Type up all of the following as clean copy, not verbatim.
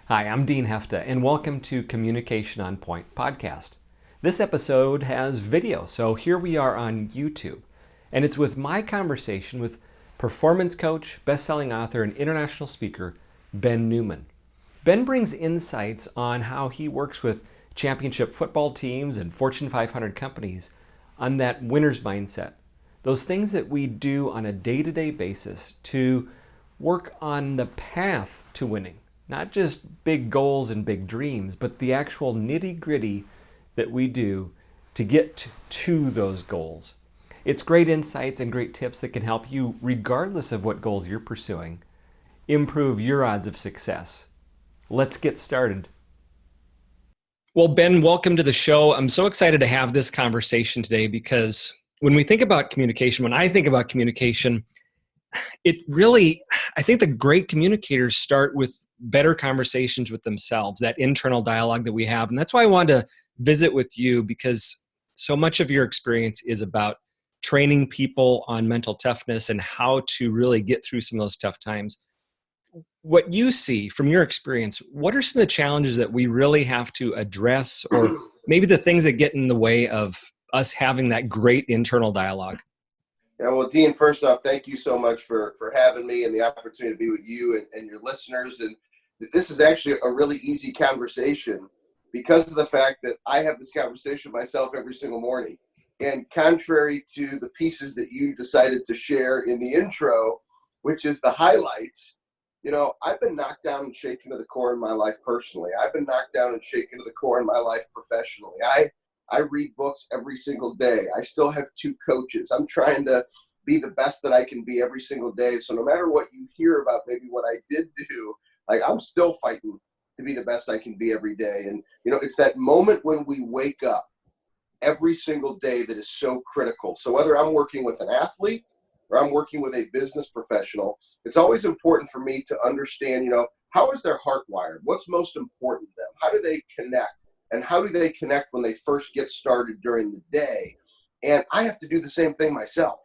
Hi, I'm Dean Heffta, and welcome to Communication on Point podcast. This episode has video, so here we are on YouTube, and it's with my conversation with performance coach, best-selling author, and international speaker, Ben Newman. Ben brings insights on how he works with championship football teams and Fortune 500 companies on that winner's mindset. Those things that we do on a day-to-day basis to work on the path to winning. Not just big goals and big dreams, but the actual nitty-gritty that we do to get to those goals. It's great insights and great tips that can help you, regardless of what goals you're pursuing, improve your odds of success. Let's get started. Well, Ben, welcome to the show. I'm so excited to have this conversation today because when we think about communication, when I think about communication, I think the great communicators start with better conversations with themselves, that internal dialogue that we have. And that's why I wanted to visit with you, because so much of your experience is about training people on mental toughness and how to really get through some of those tough times. What you see from your experience, what are some of the challenges that we really have to address, or maybe the things that get in the way of us having that great internal dialogue? Yeah, well, Dean, first off, thank you so much for having me and the opportunity to be with you and your listeners. And this is actually a really easy conversation because of the fact that I have this conversation myself every single morning. And contrary to the pieces that you decided to share in the intro, which is the highlights, I've been knocked down and shaken to the core in my life personally. I've been knocked down and shaken to the core in my life professionally. I read books every single day. I still have 2 coaches. I'm trying to be the best that I can be every single day. So no matter what you hear about maybe what I did do, I'm still fighting to be the best I can be every day. And, it's that moment when we wake up every single day that is so critical. So whether I'm working with an athlete or I'm working with a business professional, it's always important for me to understand, how is their heart wired? What's most important to them? How do they connect? And how do they connect when they first get started during the day? And I have to do the same thing myself.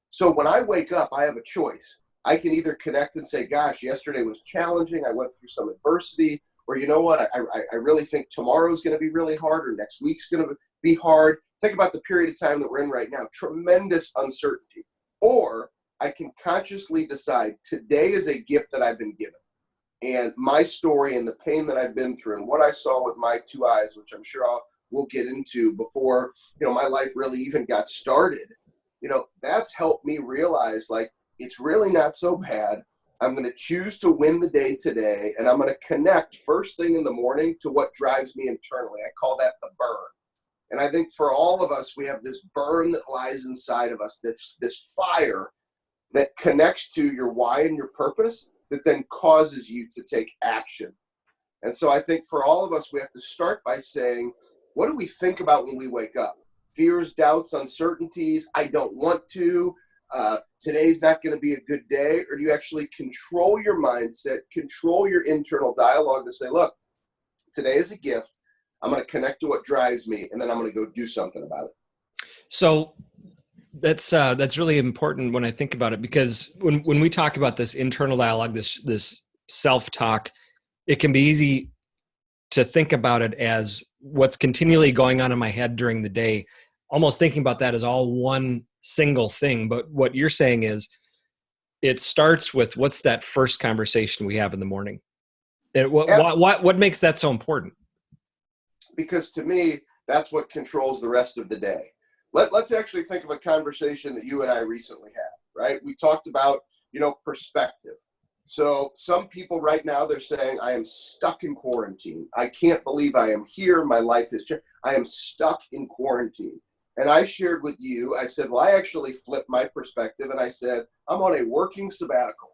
So when I wake up, I have a choice. I can either connect and say, gosh, yesterday was challenging. I went through some adversity. Or you know what, I really think tomorrow's going to be really hard, or next week's going to be hard. Think about the period of time that we're in right now. Tremendous uncertainty. Or I can consciously decide today is a gift that I've been given. And my story and the pain that I've been through and what I saw with my 2 eyes, which I'm sure we'll get into before, my life really even got started, that's helped me realize it's really not so bad. I'm going to choose to win the day today, and I'm going to connect first thing in the morning to what drives me internally. I call that the burn. And I think for all of us, we have this burn that lies inside of us, this fire that connects to your why and your purpose, that then causes you to take action. And so I think for all of us, we have to start by saying, what do we think about when we wake up? Fears, doubts, uncertainties, I don't want to, today's not going to be a good day? Or do you actually control your mindset, control your internal dialogue to say, look, today is a gift. I'm going to connect to what drives me, and then I'm going to go do something about it. So that's really important when I think about it, because when we talk about this internal dialogue, this self-talk, it can be easy to think about it as what's continually going on in my head during the day, almost thinking about that as all one single thing. But what you're saying is it starts with what's that first conversation we have in the morning. And what makes that so important? Because to me, that's what controls the rest of the day. Let's actually think of a conversation that you and I recently had, right? We talked about, perspective. So some people right now, they're saying, I am stuck in quarantine. I can't believe I am here. My life is changed. I am stuck in quarantine. And I shared with you, I said, well, I actually flipped my perspective, and I said, I'm on a working sabbatical.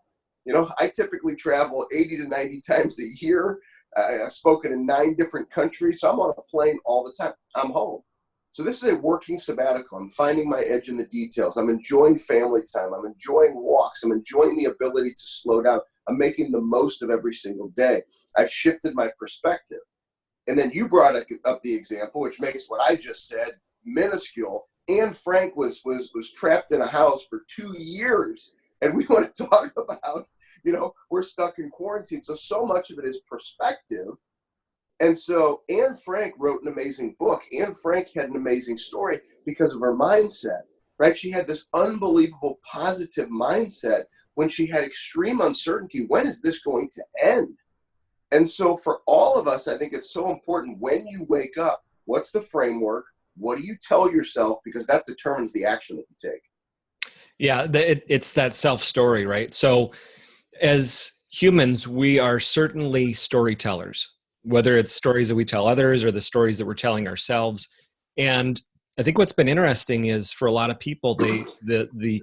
I typically travel 80 to 90 times a year. I've spoken in 9 different countries. So I'm on a plane all the time. I'm home. So this is a working sabbatical. I'm finding my edge in the details. I'm enjoying family time. I'm enjoying walks. I'm enjoying the ability to slow down. I'm making the most of every single day. I've shifted my perspective. And then you brought up the example, which makes what I just said minuscule. Anne Frank was trapped in a house for 2 years. And we want to talk about, we're stuck in quarantine. So much of it is perspective. And so Anne Frank wrote an amazing book. Anne Frank had an amazing story because of her mindset, right? She had this unbelievable positive mindset when she had extreme uncertainty. When is this going to end? And so for all of us, I think it's so important when you wake up, what's the framework? What do you tell yourself? Because that determines the action that you take. Yeah, it's that self-story, right? So as humans, we are certainly storytellers, whether it's stories that we tell others or the stories that we're telling ourselves. And I think what's been interesting is for a lot of people, the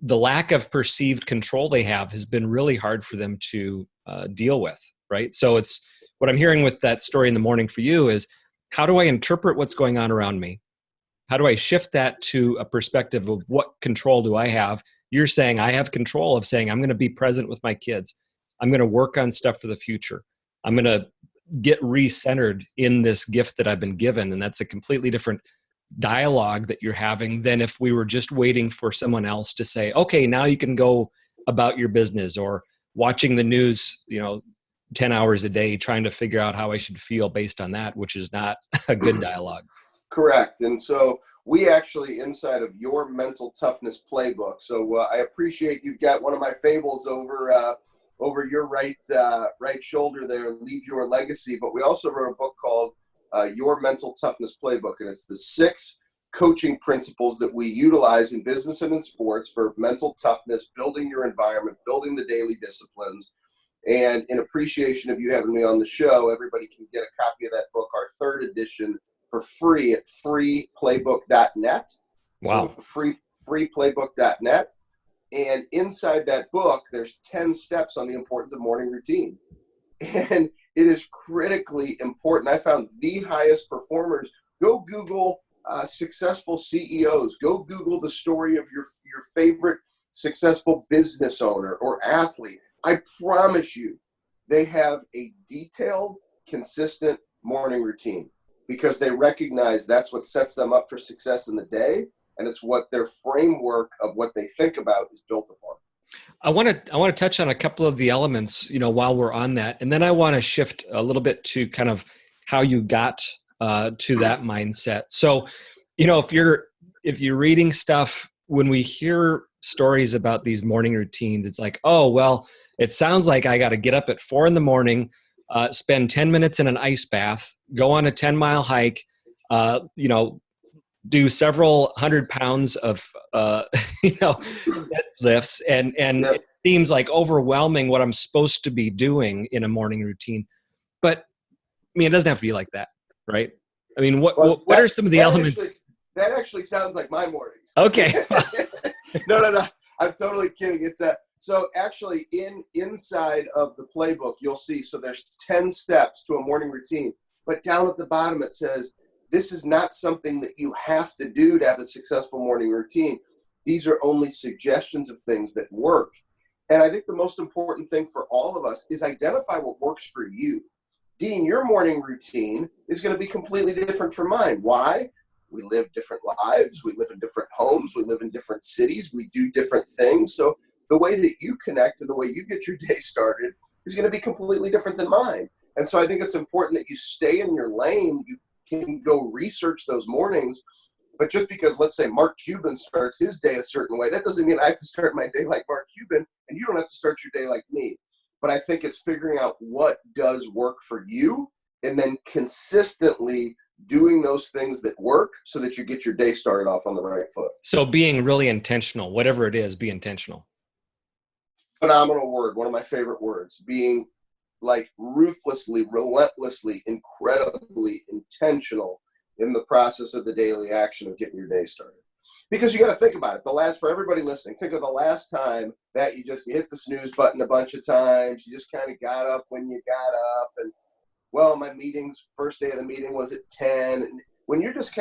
lack of perceived control they have has been really hard for them to deal with, right? So it's what I'm hearing with that story in the morning for you is, how do I interpret what's going on around me? How do I shift that to a perspective of what control do I have? You're saying I have control of saying I'm going to be present with my kids. I'm going to work on stuff for the future. I'm going to get re-centered in this gift that I've been given. And that's a completely different dialogue that you're having than if we were just waiting for someone else to say, okay, now you can go about your business, or watching the news, 10 hours a day, trying to figure out how I should feel based on that, which is not a good dialogue. Correct. And so we actually, inside of your mental toughness playbook, so I appreciate you've got one of my fables over your right shoulder there, Leave Your Legacy. But we also wrote a book called Your Mental Toughness Playbook, and it's the 6 coaching principles that we utilize in business and in sports for mental toughness, building your environment, building the daily disciplines. And in appreciation of you having me on the show, everybody can get a copy of that book, our 3rd edition, for free at freeplaybook.net. Wow. So freeplaybook.net. And inside that book, there's 10 steps on the importance of morning routine. And it is critically important. I found the highest performers. Go Google successful CEOs. Go Google the story of your favorite successful business owner or athlete. I promise you, they have a detailed, consistent morning routine, because they recognize that's what sets them up for success in the day, and it's what their framework of what they think about is built upon. I want to touch on a couple of the elements, while we're on that, and then I want to shift a little bit to kind of how you got to that mindset. So, if you're reading stuff, when we hear stories about these morning routines, it's like, oh, well, it sounds like I got to get up at 4 a.m, spend 10 minutes in an ice bath, go on a 10-mile hike, do several 100 pounds of, lifts, and Yep. It seems like overwhelming what I'm supposed to be doing in a morning routine. But it doesn't have to be like that, right? What are some of the elements? That actually sounds like my mornings. Okay. No. I'm totally kidding. It's so actually inside of the playbook, you'll see, so there's 10 steps to a morning routine, but down at the bottom, it says, this is not something that you have to do to have a successful morning routine. These are only suggestions of things that work. And I think the most important thing for all of us is identify what works for you. Dean, your morning routine is going to be completely different from mine. Why? We live different lives. We live in different homes. We live in different cities. We do different things. So the way that you connect and the way you get your day started is going to be completely different than mine. And so I think it's important that you stay in your lane. You can go research those mornings. But just because, let's say, Mark Cuban starts his day a certain way, that doesn't mean I have to start my day like Mark Cuban, and you don't have to start your day like me. But I think it's figuring out what does work for you, and then consistently doing those things that work so that you get your day started off on the right foot. So being really intentional, whatever it is, be intentional. Phenomenal word. One of my favorite words. Being like ruthlessly, relentlessly, incredibly intentional in the process of the daily action of getting your day started. Because you got to think about it. For everybody listening, think of the last time that you hit the snooze button a bunch of times. You just kind of got up when you got up, and my first day of the meeting was at 10. And when I'm just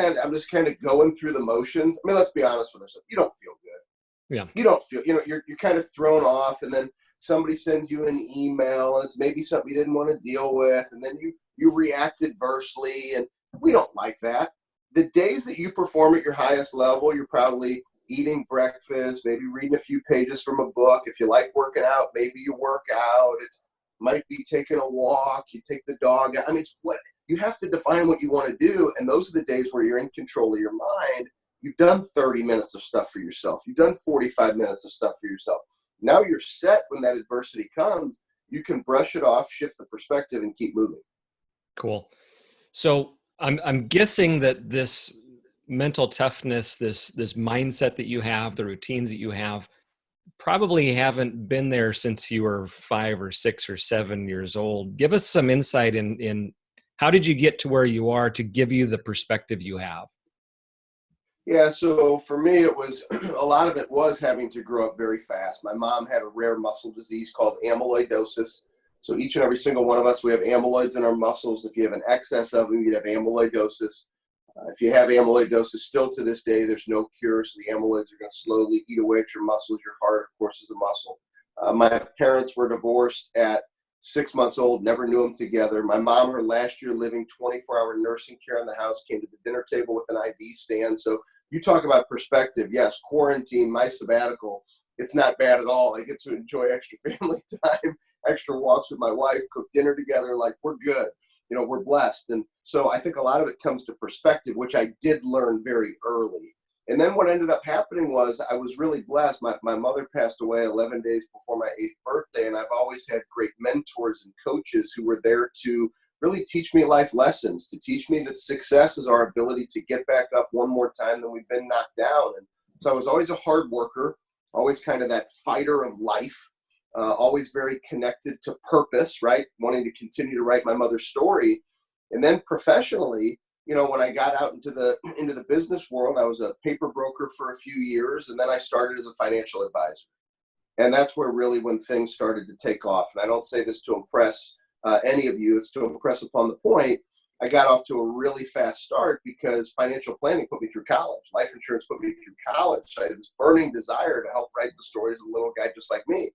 kind of going through the motions. Let's be honest with ourselves. You don't feel good. Yeah. You don't feel, you're kind of thrown off, and then somebody sends you an email and it's maybe something you didn't want to deal with. And then you react adversely, and we don't like that. The days that you perform at your highest level, you're probably eating breakfast, maybe reading a few pages from a book. If you like working out, maybe you work out. It might be taking a walk, you take the dog out. I mean, it's what you have to define what you want to do. And those are the days where you're in control of your mind. You've done 30 minutes of stuff for yourself. You've done 45 minutes of stuff for yourself. Now you're set when that adversity comes. You can brush it off, shift the perspective, and keep moving. Cool. So I'm guessing that this mental toughness, this mindset that you have, the routines that you have, probably haven't been there since you were 5 or 6 or 7 years old. Give us some insight in how did you get to where you are to give you the perspective you have? Yeah, so for me, it was a lot of it was having to grow up very fast. My mom had a rare muscle disease called amyloidosis. So each and every single one of us, we have amyloids in our muscles. If you have an excess of them, you'd have amyloidosis. If you have amyloidosis, still to this day, there's no cure. So the amyloids are going to slowly eat away at your muscles. Your heart, of course, is a muscle. My parents were divorced at 6 months old, never knew them together. My mom, her last year living 24-hour nursing care in the house, came to the dinner table with an IV stand. So you talk about perspective. Yes, quarantine, my sabbatical, it's not bad at all. I get to enjoy extra family time, extra walks with my wife, cook dinner together. Like, we're good. We're blessed. And so I think a lot of it comes to perspective, which I did learn very early. And then what ended up happening was I was really blessed. My mother passed away 11 days before my 8th birthday. And I've always had great mentors and coaches who were there to really teach me life lessons, to teach me that success is our ability to get back up one more time than we've been knocked down. And so I was always a hard worker, always kind of that fighter of life, always very connected to purpose, right? Wanting to continue to write my mother's story. And then professionally, when I got out into the business world, I was a paper broker for a few years, and then I started as a financial advisor. And that's where really when things started to take off. And I don't say this to impress any of you, it's to impress upon the point. I got off to a really fast start because financial planning put me through college. Life insurance put me through college. So I had this burning desire to help write the stories of a little guy just like me.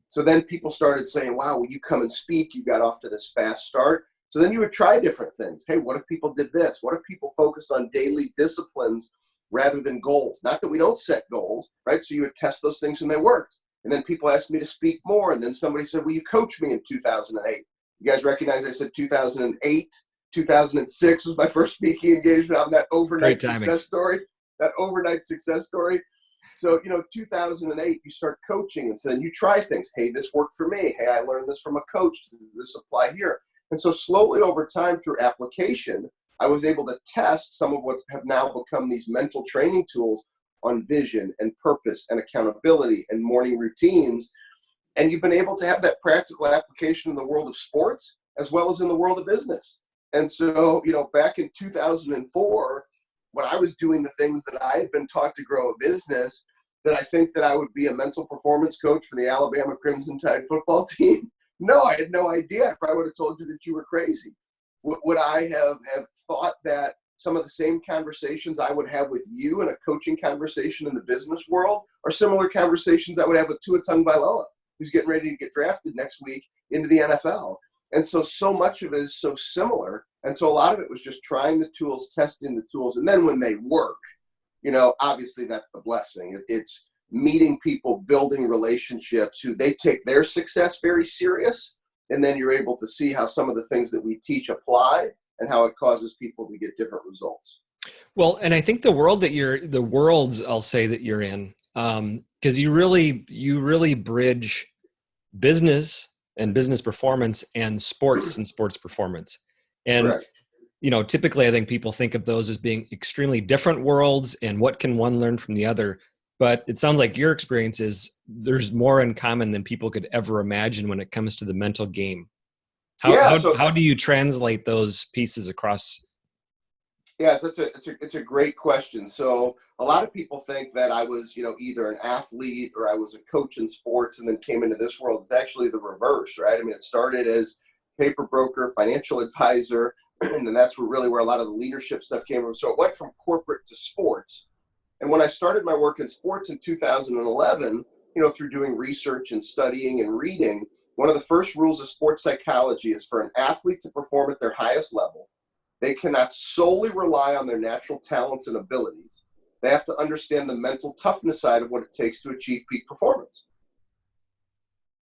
So then people started saying, wow, will you come and speak? You got off to this fast start. So then you would try different things. Hey, what if people did this? What if people focused on daily disciplines rather than goals? Not that we don't set goals, right? So you would test those things and they worked. And then people asked me to speak more. And then somebody said, will you coach me in 2008? You guys recognize I said 2008, 2006 was my first speaking engagement on that overnight success story. So, 2008, you start coaching, and so then you try things. Hey, this worked for me. Hey, I learned this from a coach. Does this apply here? And so slowly over time through application, I was able to test some of what have now become these mental training tools on vision and purpose and accountability and morning routines. And you've been able to have that practical application in the world of sports as well as in the world of business. And so, back in 2004, when I was doing the things that I had been taught to grow a business, that I think that I would be a mental performance coach for the Alabama Crimson Tide football team. No, I had no idea. I probably would have told you that you were crazy. Would I have thought that some of the same conversations I would have with you in a coaching conversation in the business world are similar conversations I would have with Tua Tagovailoa, who's getting ready to get drafted next week into the NFL? And so much of it is so similar. And so a lot of it was just trying the tools, testing the tools. And then when they work, obviously that's the blessing. It's meeting people, building relationships who they take their success very serious. And then you're able to see how some of the things that we teach apply and how it causes people to get different results. Well, and I think the worlds I'll say that you're in, because you really bridge business and business performance and sports and sports performance. And, Correct. Typically I think people think of those as being extremely different worlds and what can one learn from the other. But it sounds like your experience is there's more in common than people could ever imagine when it comes to the mental game. How do you translate those pieces across? Yes, it's a great question. So a lot of people think that I was, either an athlete or I was a coach in sports and then came into this world. It's actually the reverse, right? I mean, it started as paper broker, financial advisor, and then that's where a lot of the leadership stuff came from. So it went from corporate to sports. And when I started my work in sports in 2011, through doing research and studying and reading, one of the first rules of sports psychology is for an athlete to perform at their highest level, they cannot solely rely on their natural talents and abilities. They have to understand the mental toughness side of what it takes to achieve peak performance.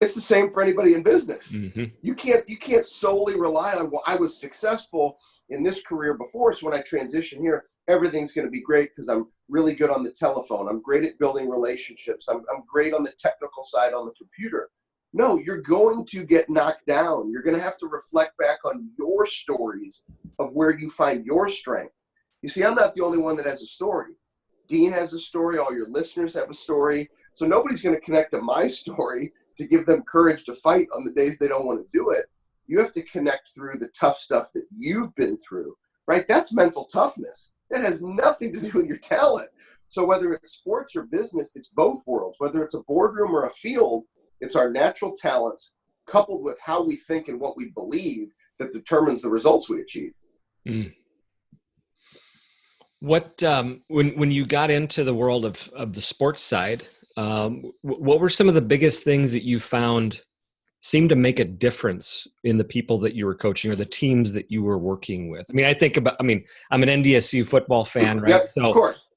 It's the same for anybody in business. Mm-hmm. You can't solely rely on, well, I was successful in this career before, so when I transition here, everything's going to be great because I'm really good on the telephone. I'm great at building relationships. I'm great on the technical side on the computer. No, you're going to get knocked down. You're going to have to reflect back on your stories of where you find your strength. You see, I'm not the only one that has a story. Dean has a story. All your listeners have a story. So nobody's going to connect to my story to give them courage to fight on the days they don't want to do it. You have to connect through the tough stuff that you've been through, right? That's mental toughness. It has nothing to do with your talent. So whether it's sports or business, it's both worlds. Whether it's a boardroom or a field, it's our natural talents coupled with how we think and what we believe that determines the results we achieve. Mm. What when you got into the world of the sports side, what were some of the biggest things that you found seemed to make a difference in the people that you were coaching or the teams that you were working with? I mean, I'm an NDSU football fan, right? Yep, So, of course.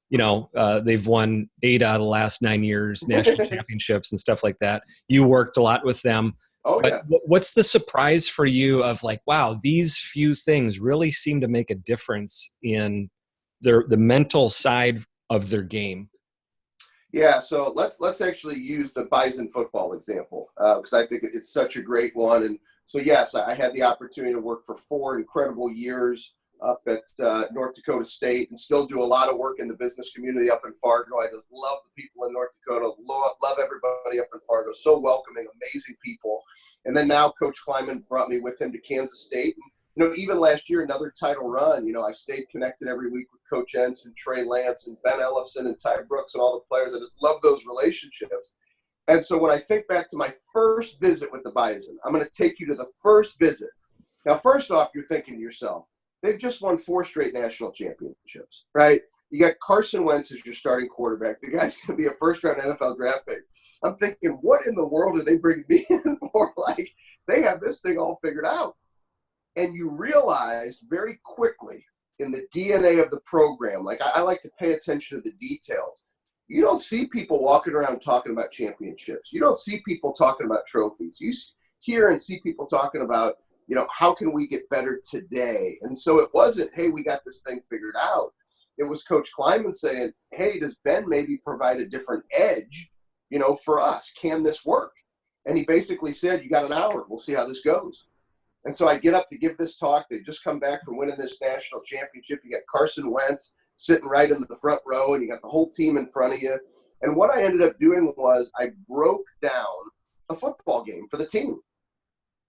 They've won 8 out of the last 9 years, national championships and stuff like that. You worked a lot with them. Oh, But yeah. what's the surprise for you of like, wow, these few things really seem to make a difference in the mental side of their game? Yeah, so let's actually use the Bison football example because I think it's such a great one. And so, yes, I had the opportunity to work for 4 incredible years up at North Dakota State and still do a lot of work in the business community up in Fargo. I just love the people in North Dakota, love everybody up in Fargo. So welcoming, amazing people. And then now Coach Kleiman brought me with him to Kansas State. And, even last year, another title run, I stayed connected every week with Coach Entz and Trey Lance and Ben Ellison and Ty Brooks and all the players. I just love those relationships. And so when I think back to my first visit with the Bison, I'm going to take you to the first visit. Now, first off, you're thinking to yourself, they've just won 4 straight national championships, right? You got Carson Wentz as your starting quarterback. The guy's going to be a first-round NFL draft pick. I'm thinking, what in the world did they bring me in for? Like, they have this thing all figured out. And you realize very quickly in the DNA of the program, like I like to pay attention to the details. You don't see people walking around talking about championships. You don't see people talking about trophies. You hear and see people talking about, how can we get better today? And so it wasn't, hey, we got this thing figured out. It was Coach Kleiman saying, hey, does Ben maybe provide a different edge, for us? Can this work? And he basically said, you got an hour. We'll see how this goes. And so I get up to give this talk. They just come back from winning this national championship. You got Carson Wentz sitting right in the front row, and you got the whole team in front of you. And what I ended up doing was I broke down a football game for the team.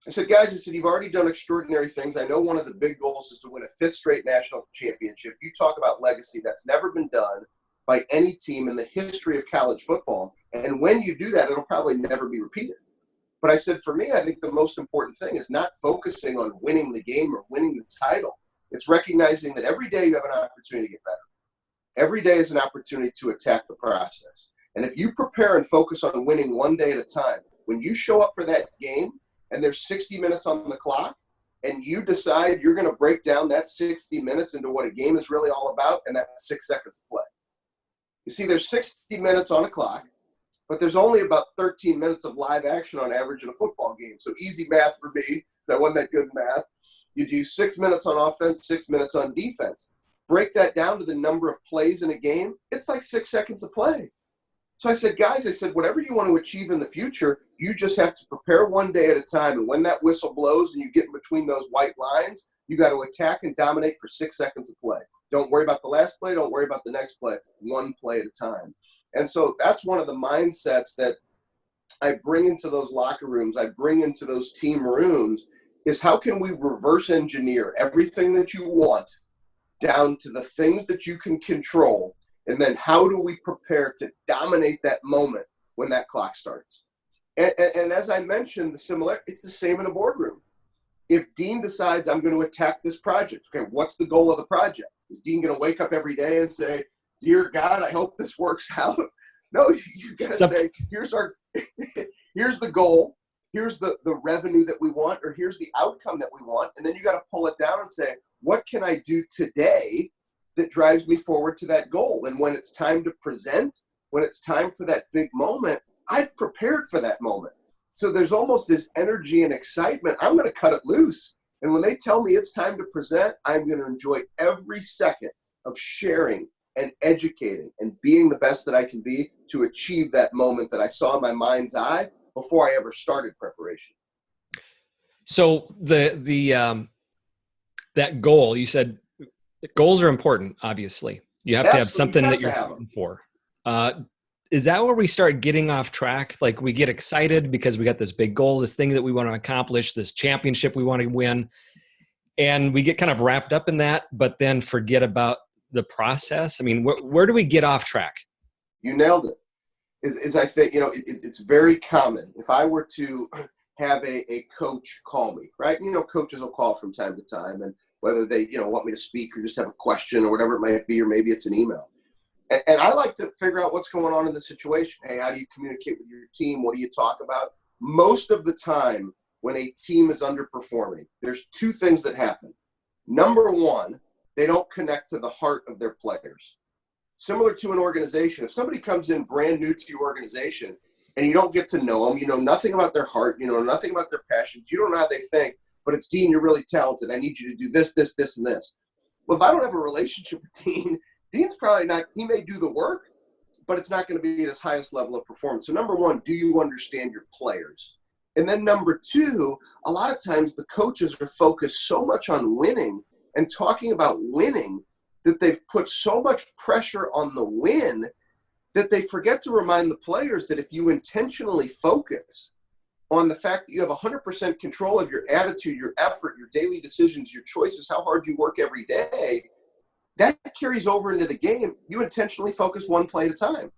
I said, guys, you've already done extraordinary things. I know one of the big goals is to win a 5th straight national championship. You talk about legacy. That's never been done by any team in the history of college football. And when you do that, it'll probably never be repeated. But I said, for me, I think the most important thing is not focusing on winning the game or winning the title. It's recognizing that every day you have an opportunity to get better. Every day is an opportunity to attack the process. And if you prepare and focus on winning one day at a time, when you show up for that game and there's 60 minutes on the clock and you decide you're going to break down that 60 minutes into what a game is really all about, and that's 6 seconds of play. You see, there's 60 minutes on a clock. But there's only about 13 minutes of live action on average in a football game. So easy math for me, because I wasn't that good in math. You do 6 minutes on offense, 6 minutes on defense. Break that down to the number of plays in a game. It's like 6 seconds of play. So I said, guys, whatever you want to achieve in the future, you just have to prepare one day at a time. And when that whistle blows and you get in between those white lines, you got to attack and dominate for 6 seconds of play. Don't worry about the last play. Don't worry about the next play. One play at a time. And so that's one of the mindsets that I bring into those locker rooms, I bring into those team rooms, is how can we reverse engineer everything that you want down to the things that you can control, and then how do we prepare to dominate that moment when that clock starts? And as I mentioned, it's the same in a boardroom. If Dean decides I'm going to attack this project, okay, what's the goal of the project? Is Dean going to wake up every day and say, dear God, I hope this works out? No, you got to say, here's the goal, here's the revenue that we want, or here's the outcome that we want. And then you got to pull it down and say, what can I do today that drives me forward to that goal. And when it's time to present, when it's time for that big moment, I've prepared for that moment. So there's almost this energy and excitement. I'm going to cut it loose. And when they tell me it's time to present, I'm going to enjoy every second of sharing and educating and being the best that I can be to achieve that moment that I saw in my mind's eye before I ever started preparation. So that goal, you said goals are important, obviously. You have to have something that you're shooting for. Is that where we start getting off track? Like we get excited because we got this big goal, this thing that we want to accomplish, this championship we want to win. And we get kind of wrapped up in that, but then forget about the process. I mean, where do we get off track? You nailed it. Is I think, it's very common. If I were to have a coach call me, right? Coaches will call from time to time, and whether they, want me to speak or just have a question or whatever it might be, or maybe it's an email. And I like to figure out what's going on in the situation. Hey, how do you communicate with your team? What do you talk about? Most of the time when a team is underperforming, there's two things that happen. Number one, they don't connect to the heart of their players. Similar to an organization, if somebody comes in brand new to your organization and you don't get to know them, you know nothing about their heart, you know nothing about their passions, you don't know how they think, but it's Dean, you're really talented. I need you to do this, this, this, and this. Well, if I don't have a relationship with Dean, Dean's probably not, he may do the work, but it's not going to be at his highest level of performance. So number one, do you understand your players? And then number two, a lot of times the coaches are focused so much on winning and talking about winning that they've put so much pressure on the win that they forget to remind the players that if you intentionally focus on the fact that you have 100% control of your attitude, your effort, your daily decisions, your choices, how hard you work every day, that carries over into the game. You intentionally focus one play at a time.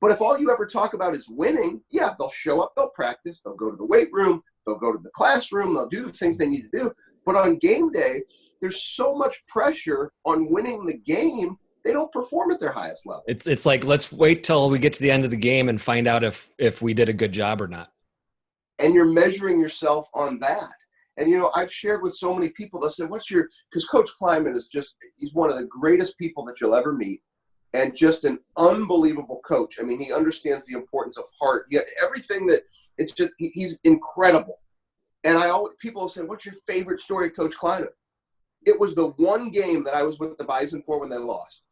But if all you ever talk about is winning, yeah, they'll show up, they'll practice, they'll go to the weight room, they'll go to the classroom, they'll do the things they need to do. But on game day, there's so much pressure on winning the game, they don't perform at their highest level. It's like, let's wait till we get to the end of the game and find out if we did a good job or not. And you're measuring yourself on that. And, I've shared with so many people, they'll say, because Coach Kleiman is he's one of the greatest people that you'll ever meet and just an unbelievable coach. I mean, he understands the importance of heart. Yet everything that he's incredible. And people will say, what's your favorite story of Coach Kleiman? It was the one game that I was with the Bison for when they lost.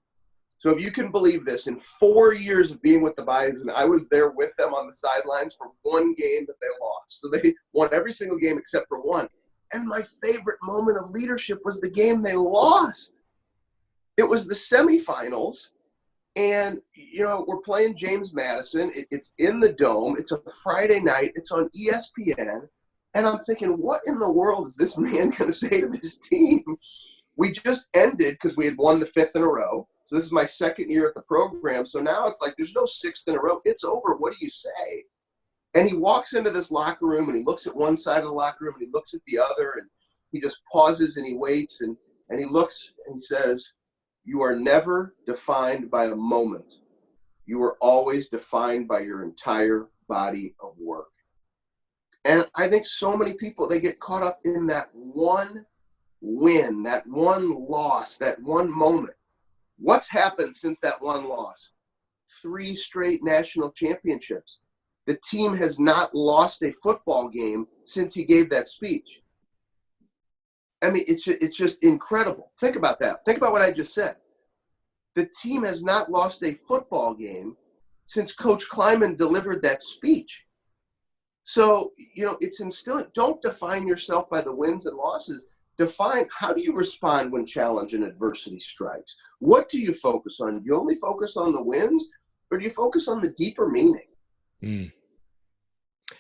So if you can believe this, in 4 years of being with the Bison, I was there with them on the sidelines for one game that they lost. So they won every single game except for one. And my favorite moment of leadership was the game they lost. It was the semifinals. And, we're playing James Madison. It's in the Dome. It's a Friday night. It's on ESPN. And I'm thinking, what in the world is this man going to say to this team? We just ended because we had won the 5th in a row. So this is my second year at the program. So now it's like there's no 6th in a row. It's over. What do you say? And he walks into this locker room and he looks at one side of the locker room and he looks at the other and he just pauses and he waits and he looks and he says, you are never defined by a moment. You are always defined by your entire body of work. And I think so many people, they get caught up in that one win, that one loss, that one moment. What's happened since that one loss? 3 straight national championships. The team has not lost a football game since he gave that speech. I mean, it's just incredible. Think about that. Think about what I just said. The team has not lost a football game since Coach Kleiman delivered that speech. So, it's instilling. Don't define yourself by the wins and losses. Define how do you respond when challenge and adversity strikes? What do you focus on? Do you only focus on the wins, or do you focus on the deeper meaning? Mm.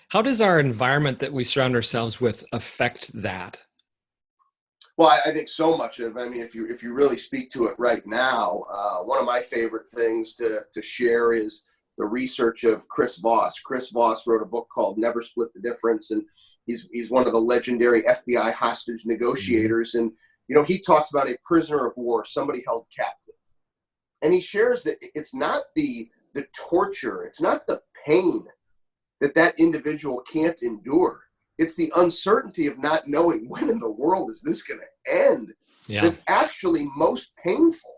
How does our environment that we surround ourselves with affect that? Well, I think so much of. I mean, if you really speak to it right now, one of my favorite things to share is the research of Chris Voss. Chris Voss wrote a book called Never Split the Difference, and he's one of the legendary FBI hostage negotiators. And, he talks about a prisoner of war, somebody held captive. And he shares that it's not the torture, it's not the pain that individual can't endure. It's the uncertainty of not knowing when in the world is this going to end. Yeah. That's actually most painful.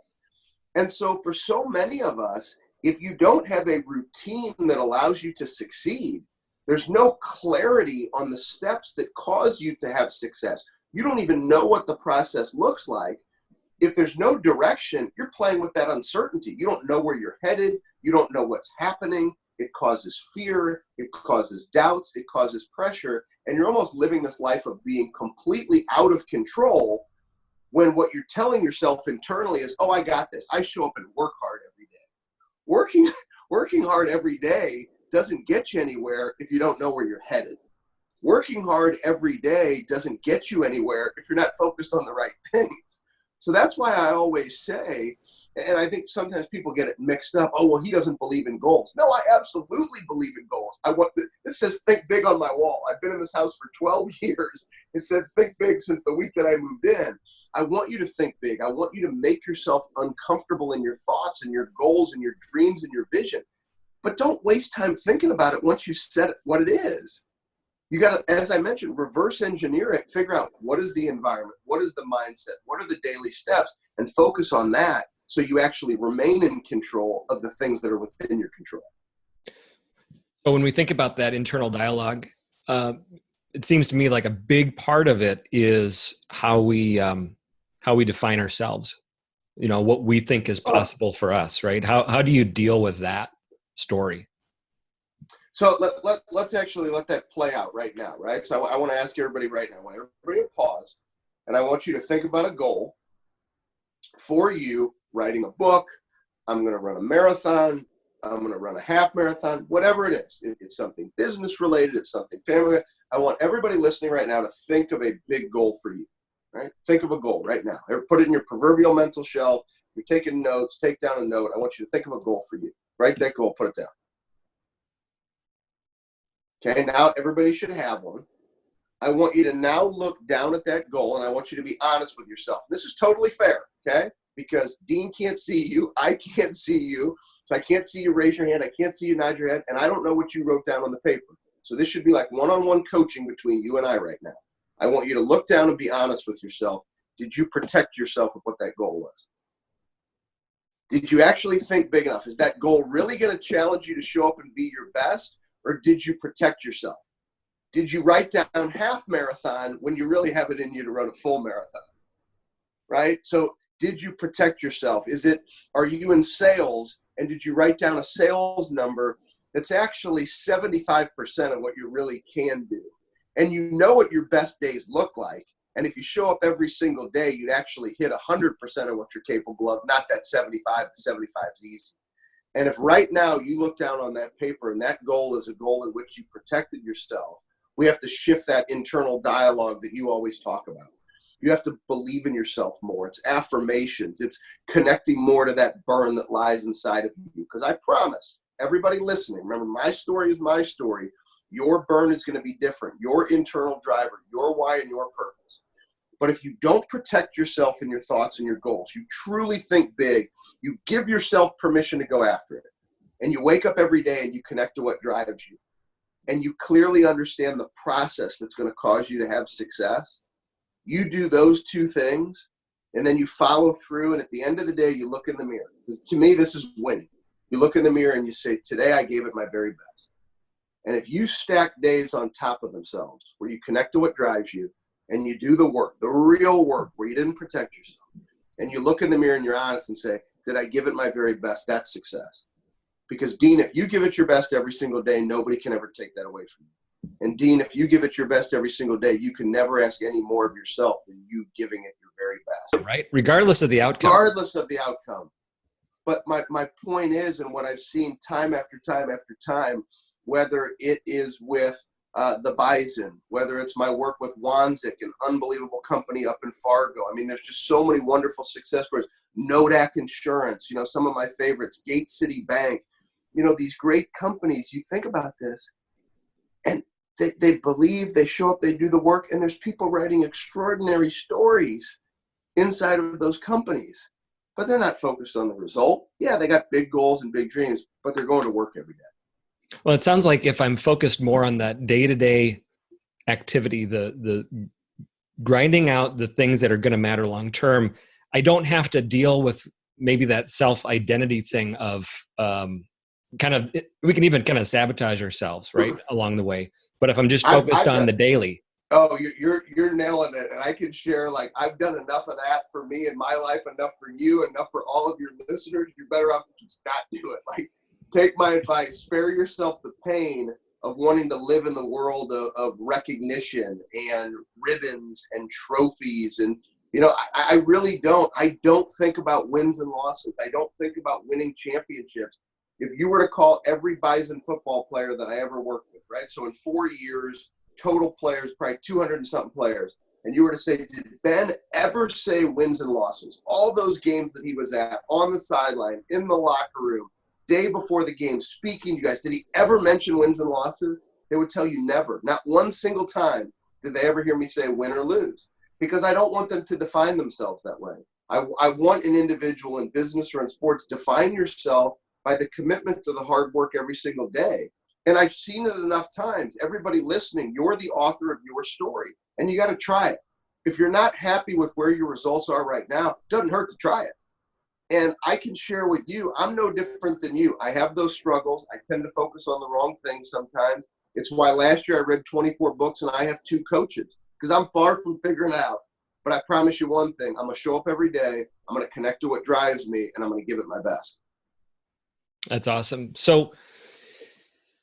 And so for so many of us, if you don't have a routine that allows you to succeed, there's no clarity on the steps that cause you to have success. You don't even know what the process looks like. If there's no direction, you're playing with that uncertainty. You don't know where you're headed. You don't know what's happening. It causes fear. It causes doubts. It causes pressure. And you're almost living this life of being completely out of control when what you're telling yourself internally is, oh, I got this. I show up and work hard every day. Working hard every day doesn't get you anywhere if you don't know where you're headed. Working hard every day doesn't get you anywhere if you're not focused on the right things. So that's why I always say, and I think sometimes people get it mixed up, oh, well, he doesn't believe in goals. No, I absolutely believe in goals. This says think big on my wall. I've been in this house for 12 years. It said think big since the week that I moved in. I want you to think big. I want you to make yourself uncomfortable in your thoughts and your goals and your dreams and your vision. But don't waste time thinking about it once you set it what it is. You got to, as I mentioned, reverse engineer it, figure out what is the environment, what is the mindset, what are the daily steps, and focus on that so you actually remain in control of the things that are within your control. So when we think about that internal dialogue, it seems to me like a big part of it is how we define ourselves, what we think is possible for us, right? How do you deal with that story? So let's actually let that play out right now, right? So I want to ask everybody right now, I want everybody to pause, and I want you to think about a goal for you, writing a book. I'm going to run a marathon. I'm going to run a half marathon, whatever it is. It's something business related. It's something family. I want everybody listening right now to think of a big goal for you, right? Think of a goal right now. Put it in your proverbial mental shelf. You're taking notes, take down a note. I want you to think of a goal for you. Write that goal, put it down. Okay, now everybody should have one. I want you to now look down at that goal, and I want you to be honest with yourself. This is totally fair, okay? Because Dean can't see you, I can't see you, so I can't see you raise your hand, I can't see you nod your head, and I don't know what you wrote down on the paper. So this should be like one-on-one coaching between you and I right now. I want you to look down and be honest with yourself. Did you protect yourself with what that goal was? Did you actually think big enough? Is that goal really going to challenge you to show up and be your best? Or did you protect yourself? Did you write down half marathon when you really have it in you to run a full marathon? Right? So did you protect yourself? Are you in sales, and did you write down a sales number that's actually 75% of what you really can do? And you know what your best days look like. And if you show up every single day, you'd actually hit 100% of what you're capable of, not that 75 is easy. And if right now you look down on that paper and that goal is a goal in which you protected yourself, we have to shift that internal dialogue that you always talk about. You have to believe in yourself more. It's affirmations. It's connecting more to that burn that lies inside of you. Because I promise everybody listening, remember, my story is my story. Your burn is going to be different. Your internal driver, your why and your purpose. But if you don't protect yourself in your thoughts and your goals, you truly think big, you give yourself permission to go after it, and you wake up every day and you connect to what drives you, and you clearly understand the process that's going to cause you to have success, you do those two things, and then you follow through, and at the end of the day, you look in the mirror. Because to me, this is winning. You look in the mirror and you say, today I gave it my very best. And if you stack days on top of themselves, where you connect to what drives you, and you do the work, the real work, where you didn't protect yourself, and you look in the mirror and you're honest and say, did I give it my very best? That's success. Because Dean, if you give it your best every single day, nobody can ever take that away from you. And Dean, if you give it your best every single day, you can never ask any more of yourself than you giving it your very best. Right? Regardless of the outcome. Regardless of the outcome. But my point is, and what I've seen time after time after time, whether it is with the Bison, whether it's my work with Wanzik, an unbelievable company up in Fargo. I mean, there's just so many wonderful success stories. Nodak Insurance, some of my favorites, Gate City Bank, these great companies. You think about this, and they believe, they show up, they do the work, and there's people writing extraordinary stories inside of those companies, but they're not focused on the result. Yeah, they got big goals and big dreams, but they're going to work every day. Well, it sounds like if I'm focused more on that day-to-day activity, the grinding out the things that are going to matter long-term, I don't have to deal with maybe that self-identity thing of we can even kind of sabotage ourselves, right, along the way. But if I'm just focused on the daily. Oh, you're nailing it. And I can share, like, I've done enough of that for me in my life, enough for you, enough for all of your listeners. You're better off to just not do it. Like, take my advice, spare yourself the pain of wanting to live in the world of recognition and ribbons and trophies. And, I really don't. I don't think about wins and losses. I don't think about winning championships. If you were to call every Bison football player that I ever worked with, right? So in 4 years, total players, probably 200 and something players. And you were to say, did Ben ever say wins and losses? All those games that he was at, on the sideline, in the locker room, day before the game, speaking to you guys, did he ever mention wins and losses? They would tell you never. Not one single time did they ever hear me say win or lose, because I don't want them to define themselves that way. I want an individual in business or in sports, define yourself by the commitment to the hard work every single day. And I've seen it enough times. Everybody listening, you're the author of your story, and you got to try it. If you're not happy with where your results are right now, it doesn't hurt to try it. And I can share with you, I'm no different than you. I have those struggles. I tend to focus on the wrong things sometimes. It's why last year I read 24 books and I have 2 coaches, because I'm far from figuring it out. But I promise you one thing, I'm going to show up every day. I'm going to connect to what drives me, and I'm going to give it my best. That's awesome. So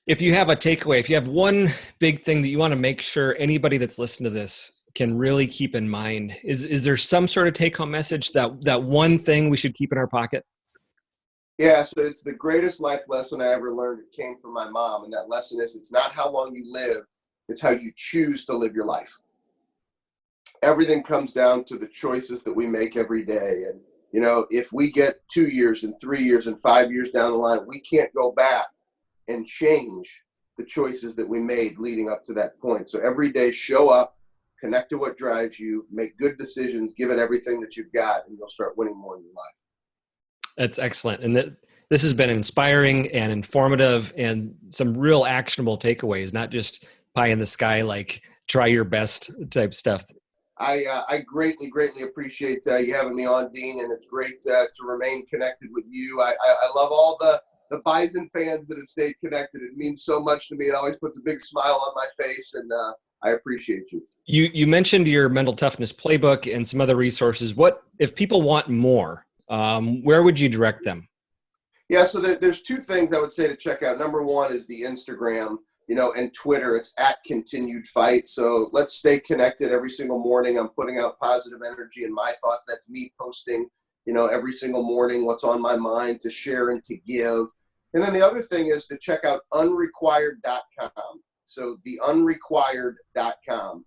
if you have a takeaway, if you have one big thing that you want to make sure anybody that's listening to this can really keep in mind, is there some sort of take-home message, that one thing we should keep in our pocket? Yeah, so it's the greatest life lesson I ever learned. It came from my mom, and that lesson is, it's not how long you live, it's how you choose to live your life. Everything comes down to the choices that we make every day. And, if we get 2 years and 3 years and 5 years down the line, we can't go back and change the choices that we made leading up to that point. So every day, show up, connect to what drives you, make good decisions, give it everything that you've got, and you'll start winning more in your life. That's excellent. And this has been inspiring and informative, and some real actionable takeaways, not just pie in the sky, like try your best type stuff. I greatly, greatly appreciate you having me on, Dean, and it's great to remain connected with you. I love all the Bison fans that have stayed connected. It means so much to me. It always puts a big smile on my face, and I appreciate you. You mentioned your mental toughness playbook and some other resources. What if people want more? Where would you direct them? Yeah, so there's 2 things I would say to check out. Number one is the Instagram, and Twitter. It's @ContinuedFight. So let's stay connected every single morning. I'm putting out positive energy and my thoughts. That's me posting, every single morning what's on my mind to share and to give. And then the other thing is to check out unrequired.com. So theunrequired.com.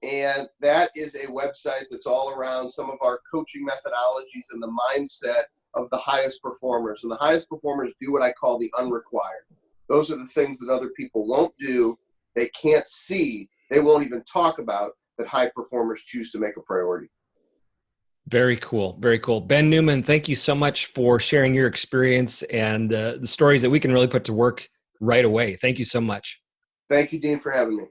And that is a website that's all around some of our coaching methodologies and the mindset of the highest performers. And the highest performers do what I call the unrequired. Those are the things that other people won't do, they can't see, they won't even talk about, that high performers choose to make a priority. Very cool. Very cool. Ben Newman, thank you so much for sharing your experience and the stories that we can really put to work right away. Thank you so much. Thank you, Dean, for having me.